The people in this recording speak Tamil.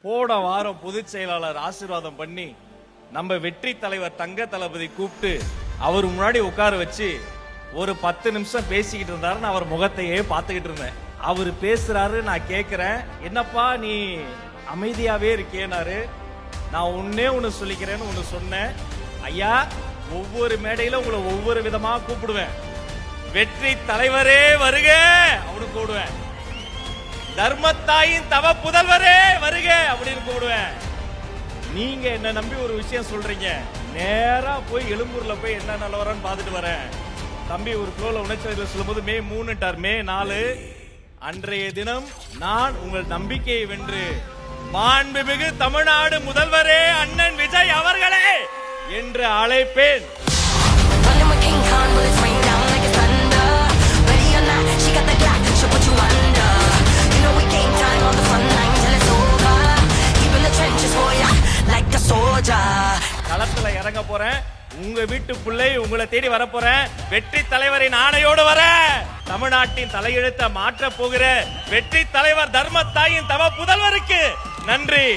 போன வாரம் பொதுச் செயலாளர் ஆசீர்வாதம் பண்ணி நம்ம வெற்றி தலைவர் தங்க தளபதி கூப்பிட்டு அவர் முன்னாடி உட்கார வச்சு ஒரு 10 நிமிஷம் பேசிக்கிட்டு இருந்தாரு. அவர் முகத்தையே பார்த்துக்கிட்டு இருந்தேன். அவர் பேசுறாரு, நான் கேட்கிறேன், என்னப்பா நீ அமைதியாவே இருக்கேனாரு. நான் ஒன்னு சொல்லிக்கிறேன்னு ஒன்னு சொன்னேன். ஐயா, ஒவ்வொரு மேடையில உங்களை ஒவ்வொரு விதமா கூப்பிடுவேன். வெற்றி தலைவரே வருக அப்படின்னு கூப்பிடுவேன். தர்மத்தாயின் தவ புதல்வரே வருக அப்படின்னு கூப்பிடுவேன். நீங்க என்ன நம்பி ஒரு விஷயம் சொல்றீங்க, நேரா போய் எழும்பூர்ல போய் என்ன நிலவரன்னு பார்த்துட்டு வரேன். தம்பி ஒரு ஃப்ளோல உணர்ச்சியில சொல்லும்போது மே 3 மே 4 அன்றைய தினம் நான் உங்கள் நம்பிக்கையை வென்று மாண்புமிகு தமிழ்நாடு முதல்வரே அண்ணன் விஜய் அவர்களே என்று அழைப்பேன். களத்துல இறங்க போறேன். உங்க வீட்டு பிள்ளை உங்களை தேடி வர போறேன். வெற்றி தலைவரின் ஆணையோடு வர தமிழ்நாட்டின் தலையெழுத்த மாற்ற போகிற வெற்றி தலைவர் தர்மத்தாயின் தவ புதல்வருக்கு நன்றி.